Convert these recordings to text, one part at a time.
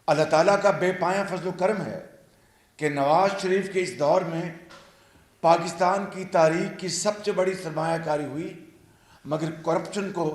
اللہ تعالیٰ کا بے پایہ فضل و کرم ہے کہ نواز شریف کے اس دور میں پاکستان کی تاریخ کی سب سے بڑی سرمایہ کاری ہوئی، مگر کرپشن کو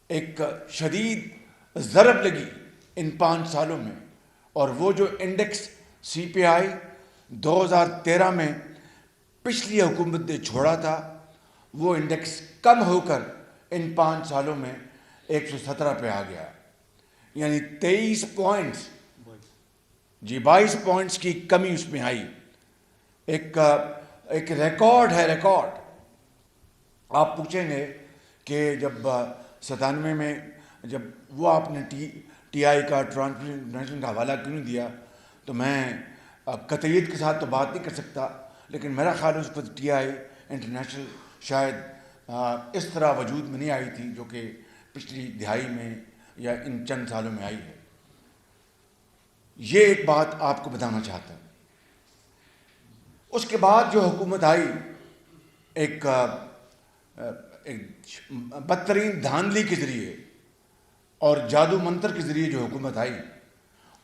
ایک شدید ضرب لگی ان 5 سالوں میں، اور وہ جو انڈیکس سی پی آئی 2013 میں پچھلی حکومت نے چھوڑا تھا، وہ انڈیکس کم ہو کر ان 5 سالوں میں 117 پہ آ گیا، یعنی 23 پوائنٹس، 22 پوائنٹس کی کمی اس میں آئی۔ ایک ریکارڈ ہے، ریکارڈ۔ آپ پوچھیں گے کہ جب 97 میں جب وہ آپ نے ٹی آئی کا ٹرانسپیرنسی انٹرنیشنل کا حوالہ کیوں نہیں دیا، تو میں قطعیت کے ساتھ تو بات نہیں کر سکتا، لیکن میرا خیال اس وقت ٹی آئی انٹرنیشنل شاید اس طرح وجود میں نہیں آئی تھی جو کہ پچھلی دہائی میں یا ان چند سالوں میں آئی ہے۔ یہ ایک بات آپ کو بتانا چاہتا ہوں۔ اس کے بعد جو حکومت آئی، ایک بدترین دھاندلی کے ذریعے اور جادو منتر کے ذریعے جو حکومت آئی،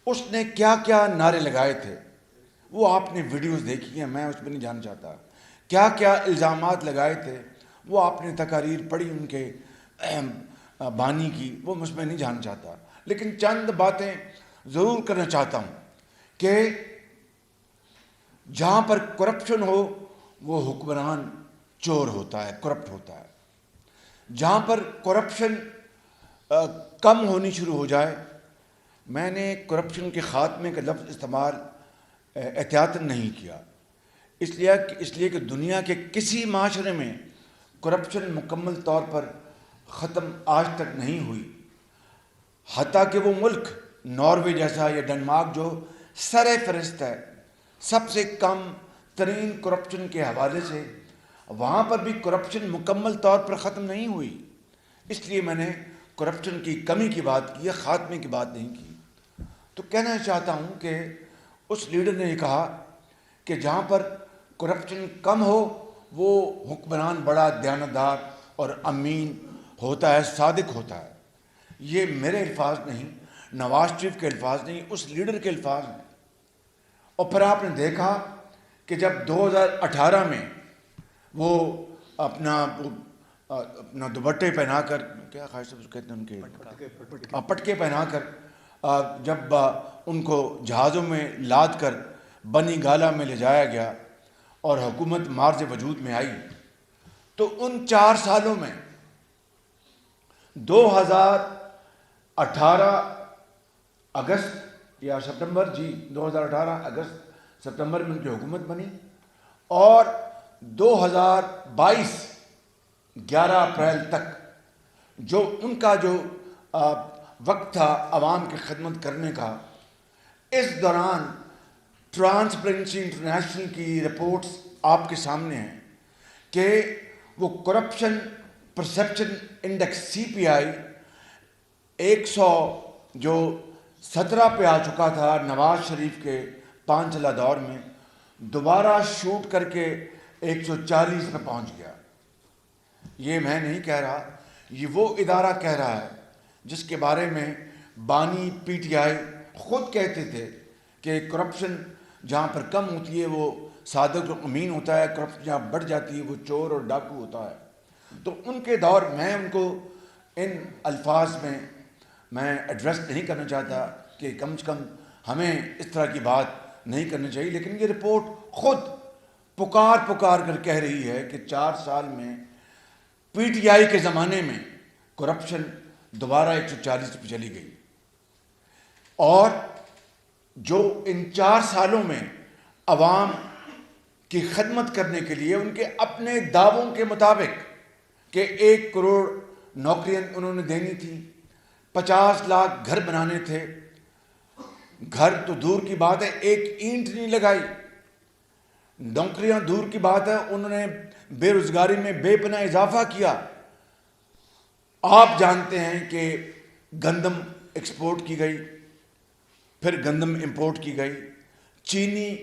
اس نے کیا کیا نعرے لگائے تھے وہ آپ نے ویڈیوز دیکھی ہیں، میں اس میں نہیں جانا چاہتا۔ کیا کیا الزامات لگائے تھے وہ آپ نے تقاریر پڑھی ان کے بانی کی، وہ اس میں نہیں جانا چاہتا، لیکن چند باتیں ضرور کرنا چاہتا ہوں کہ جہاں پر کرپشن ہو وہ حکمران چور ہوتا ہے، کرپٹ ہوتا ہے۔ جہاں پر کرپشن کم ہونی شروع ہو جائے، میں نے کرپشن کے خاتمے کا لفظ استعمال احتیاطاً نہیں کیا، اس لیے کہ دنیا کے کسی معاشرے میں کرپشن مکمل طور پر ختم آج تک نہیں ہوئی، حتیٰ کہ وہ ملک ناروے جیسا یا ڈنمارک جو سر فہرست ہے سب سے کم ترین کرپشن کے حوالے سے، وہاں پر بھی کرپشن مکمل طور پر ختم نہیں ہوئی۔ اس لیے میں نے کرپشن کی کمی کی بات کی ہے، خاتمے کی بات نہیں کی۔ تو کہنا چاہتا ہوں کہ اس لیڈر نے یہ کہا کہ جہاں پر کرپشن کم ہو وہ حکمران بڑا دیانتدار اور امین ہوتا ہے، صادق ہوتا ہے۔ یہ میرے الفاظ نہیں، نواز شریف کے الفاظ نہیں، اس لیڈر کے الفاظ ہیں۔ اور پھر آپ نے دیکھا کہ جب 2018 میں وہ اپنا دوپٹے پہنا کر، کیا خواہش سے کہتے ہیں ان کے، پٹکے پہنا کر جب ان کو جہازوں میں لاد کر بنی گالا میں لے جایا گیا اور حکومت مارز وجود میں آئی، تو ان 4 سالوں میں 2018 اگست یا سپتمبر 2018 اگست سپتمبر میں ان کی حکومت بنی، اور 2022 11 اپریل تک جو ان کا جو وقت تھا عوام کی خدمت کرنے کا، اس دوران ٹرانسپیرنسی انٹرنیشنل کی رپورٹس آپ کے سامنے ہیں کہ وہ کرپشن پرسیپشن انڈیکس سی پی آئی 100 جو 17 پہ آ چکا تھا نواز شریف کے 5 سالہ دور میں، دوبارہ شوٹ کر کے 140 پہ پہنچ گیا۔ یہ میں نہیں کہہ رہا، یہ وہ ادارہ کہہ رہا ہے جس کے بارے میں بانی پی ٹی آئی خود کہتے تھے کہ کرپشن جہاں پر کم ہوتی ہے وہ صادق و امین ہوتا ہے، کرپشن جہاں بڑھ جاتی ہے وہ چور اور ڈاکو ہوتا ہے۔ تو ان کے دور میں ان کو ان الفاظ میں ایڈریس نہیں کرنا چاہتا کہ کم سے کم ہمیں اس طرح کی بات نہیں کرنی چاہیے، لیکن یہ رپورٹ خود پکار کر کہہ رہی ہے کہ 4 سال میں پی ٹی آئی کے زمانے میں کرپشن دوبارہ 140 پہ چلی گئی، اور جو ان 4 سالوں میں عوام کی خدمت کرنے کے لیے ان کے اپنے دعووں کے مطابق کہ 1 کروڑ نوکریاں انہوں نے دینی تھی، 50 لاکھ گھر بنانے تھے، گھر تو دور کی بات ہے 1 اینٹ نہیں لگائی، نوکریاں دور کی بات ہے انہوں نے بے روزگاری میں بے پناہ اضافہ کیا۔ آپ جانتے ہیں کہ گندم ایکسپورٹ کی گئی، پھر گندم امپورٹ کی گئی، چینی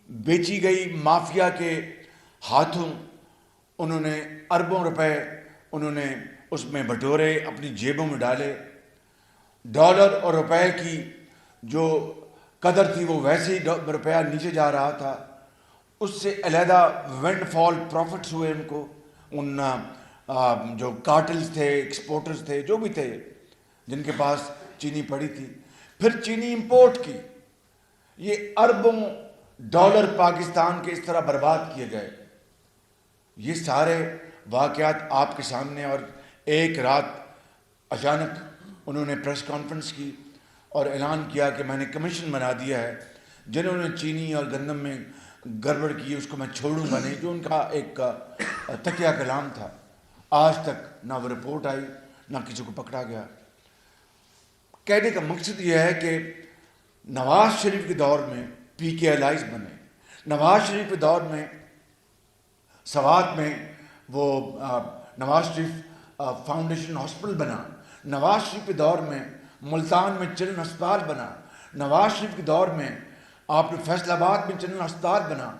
بیچی گئی مافیا کے ہاتھوں، انہوں نے اربوں روپے انہوں نے اس میں بٹورے، اپنی جیبوں میں ڈالے، ڈالر اور روپے کی جو قدر تھی وہ ویسے ہی روپیہ نیچے جا رہا تھا. اس سے علیحدہ ونڈ فال پروفٹس ہوئے ان کو, ان جو کارٹلز تھے, ایکسپورٹرز تھے, جو بھی تھے جن کے پاس چینی پڑی تھی. پھر چینی امپورٹ کی. یہ اربوں ڈالر پاکستان کے اس طرح برباد کیے گئے. یہ سارے واقعات آپ کے سامنے. اور ایک رات اچانک انہوں نے پریس کانفرنس کی اور اعلان کیا کہ میں نے کمیشن بنا دیا ہے, جنہوں نے چینی اور گندم میں گڑبڑ کی اس کو میں چھوڑوں گا نہیں. جو ان کا ایک تکیہ کلام تھا. آج تک نہ وہ رپورٹ آئی, نہ کسی کو پکڑا گیا. کہنے کا مقصد یہ ہے کہ نواز شریف کے دور میں پی کے الائز بنے. نواز شریف کے دور میں سوات میں وہ نواز شریف فاؤنڈیشن ہاسپٹل بنا. نواز شریف کے دور میں ملتان میں چلڈرن ہسپتال بنا. نواز شریف کے دور میں آپ نے فیصل آباد میں چلڈرن ہسپتال بنا.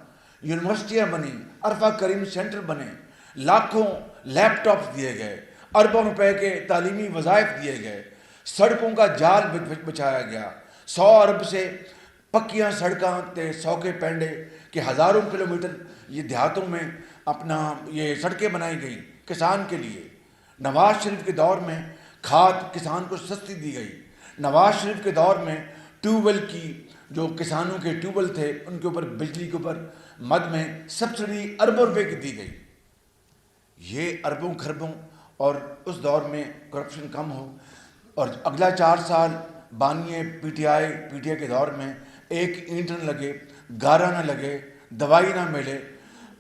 یونیورسٹیاں بنی, عرفہ کریم سینٹر بنے, لاکھوں لیپ ٹاپس دیے گئے, اربوں روپے کے تعلیمی وظائف دیے گئے, سڑکوں کا جال بچھایا گیا. 100 ارب سے پکیاں سڑکاں تے 100 کے پینڈے کہ ہزاروں کلومیٹر یہ دیہاتوں میں اپنا یہ سڑکیں بنائی گئی کسان کے لیے. نواز شریف کے دور میں کھاد کسان کو سستی دی گئی. نواز شریف کے دور میں ٹیوب ویل کی, جو کسانوں کے ٹیوب ویل تھے ان کے اوپر بجلی کے اوپر مد میں سبسڈی اربوں روپے کی دی گئی. یہ اربوں خربوں. اور اس دور میں کرپشن کم ہو. اور اگلا 4 سال بانی پی ٹی آئی کے دور میں ایک اینٹ نہ لگے, گارا نہ لگے, دوائی نہ ملے,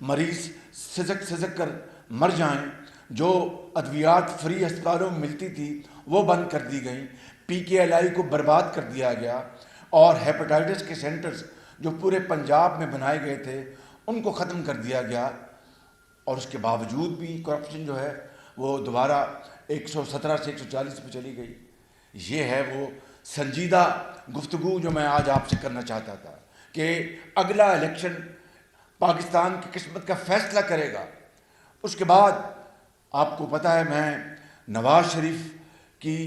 مریض سزک کر مر جائیں. جو ادویات فری ہسپتالوں میں ملتی تھی وہ بند کر دی گئیں. پی کے ایل آئی کو برباد کر دیا گیا. اور ہیپاٹائٹس کے سینٹرز جو پورے پنجاب میں بنائے گئے تھے ان کو ختم کر دیا گیا. اور اس کے باوجود بھی کرپشن جو ہے وہ دوبارہ 117 سے 140 پہ چلی گئی. یہ ہے وہ سنجیدہ گفتگو جو میں آج آپ سے کرنا چاہتا تھا کہ اگلا الیکشن پاکستان کی قسمت کا فیصلہ کرے گا. اس کے بعد آپ کو پتہ ہے, میں نواز شریف کی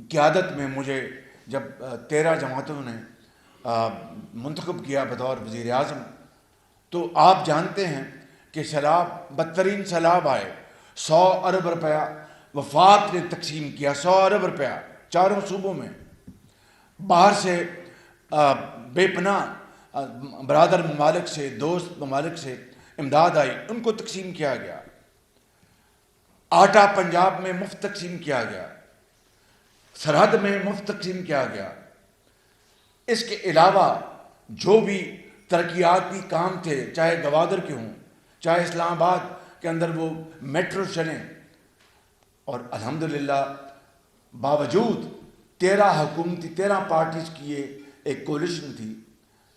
قیادت میں مجھے جب 13 جماعتوں نے منتخب کیا بطور وزیر اعظم, تو آپ جانتے ہیں کہ سیلاب, بدترین سیلاب آئے. 100 ارب روپیہ وفاق نے تقسیم کیا. 100 ارب روپیہ چاروں صوبوں میں. باہر سے بے پناہ برادر ممالک سے, دوست ممالک سے امداد آئی, ان کو تقسیم کیا گیا. آٹا پنجاب میں مفت تقسیم کیا گیا, سرحد میں مفت تقسیم کیا گیا. اس کے علاوہ جو بھی ترقیاتی کام تھے, چاہے گوادر کے ہوں, چاہے اسلام آباد کے اندر وہ میٹرو چلیں. اور الحمدللہ باوجود 13 حکومتی 13 پارٹیز کی یہ ایک کولیشن تھی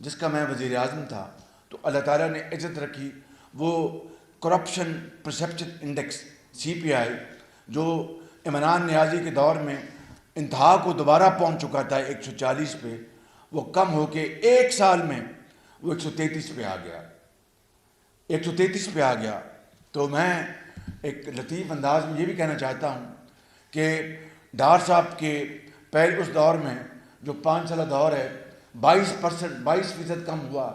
جس کا میں وزیر اعظم تھا, تو اللہ تعالیٰ نے عزت رکھی. وہ کرپشن پرسیپشن انڈیکس CPI جو عمران نیازی کے دور میں انتہا کو دوبارہ پہنچ چکا تھا 140 پہ, وہ کم ہو کے ایک سال میں وہ 133 پہ آ گیا. 133 پہ آ گیا. تو میں ایک لطیف انداز میں یہ بھی کہنا چاہتا ہوں کہ ڈار صاحب کے پہلے اس دور میں جو 5 سالہ دور ہے 22% کم ہوا,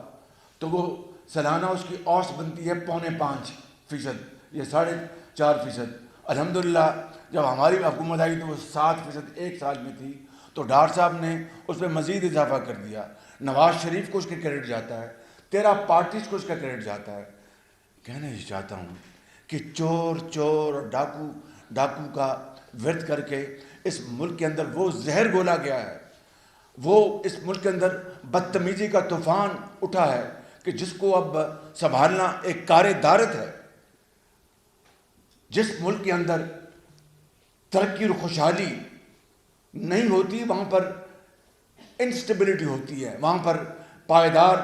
تو وہ سالانہ اس کی اوسط بنتی ہے 4.5%, یہ 4.5%. الحمدللہ جب ہماری حکومت آئی تو وہ 7% ایک سال میں تھی, تو ڈار صاحب نے اس میں مزید اضافہ کر دیا. نواز شریف کو اس کے کریڈٹ جاتا ہے, 13 پارٹیز کو اس کا کریڈٹ جاتا ہے. کہنا یہ چاہتا ہوں کہ چور اور ڈاکو کا ورد کر کے اس ملک کے اندر وہ زہر گھولا گیا ہے, وہ اس ملک کے اندر بدتمیزی کا طوفان اٹھا ہے کہ جس کو اب سنبھالنا ایک کار دارت ہے. جس ملک کے اندر ترقی اور خوشحالی نہیں ہوتی وہاں پر انسٹیبلٹی ہوتی ہے, وہاں پر پائیدار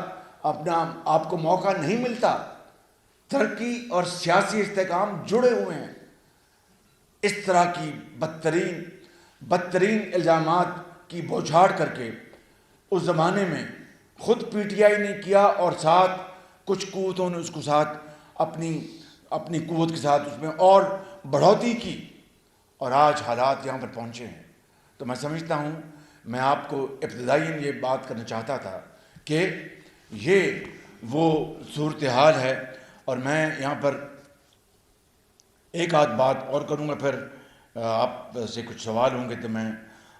اپنا آپ کو موقع نہیں ملتا. ترقی اور سیاسی استحکام جڑے ہوئے ہیں. اس طرح کی بدترین الزامات کی بوچھاڑ کر کے اس زمانے میں خود PTI نے کیا, اور ساتھ کچھ قوتوں نے اس کو ساتھ اپنی قوت کے ساتھ اس میں اور بڑھوتری کی, اور آج حالات یہاں پر پہنچے ہیں. تو میں سمجھتا ہوں میں آپ کو ابتدائیاً یہ بات کرنا چاہتا تھا کہ یہ وہ صورتحال ہے، اور میں یہاں پر ایک آدھ بات اور کروں گا، پھر آپ سے کچھ سوال ہوں گے تو میں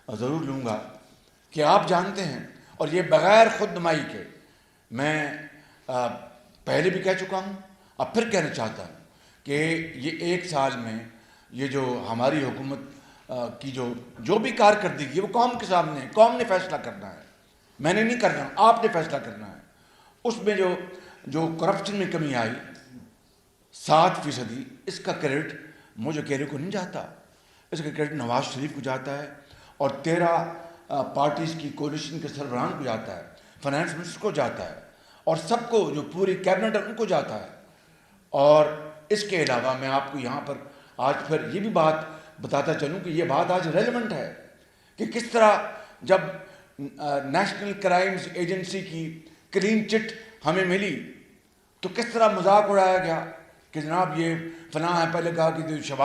ضرور لوں گا کہ آپ جانتے ہیں، اور یہ بغیر خود نمائی کے میں پہلے بھی کہہ چکا ہوں، اب پھر کہنا چاہتا ہوں کہ یہ ایک سال میں یہ جو ہماری حکومت کی جو بھی کارکردگی ہے وہ قوم کے سامنے ہے، قوم نے فیصلہ کرنا ہے، میں نے نہیں کرنا، آپ نے فیصلہ کرنا ہے۔ اس میں جو کرپشن میں کمی آئی 7%، اس کا کریڈٹ مجھے اکیلے کو نہیں جاتا، اس کا کریڈٹ نواز شریف کو جاتا ہے، اور 13 پارٹیز کی کولیشن کے سربراہان کو جاتا ہے، فائنانس منسٹر کو جاتا ہے، اور سب کو جو پوری کیبنٹ ہے ان کو جاتا ہے۔ اور اس کے علاوہ میں آپ کو یہاں پر آج پھر یہ بھی بات بتاتا چلوں کہ یہ بات آج ریلیونٹ ہے کہ کس طرح جب نیشنل کرائمز ایجنسی کی کلین چٹ ہمیں ملی تو کس طرح مذاق اڑایا گیا کہ جناب یہ فلاں ہے، پہلے کہا کہ شباب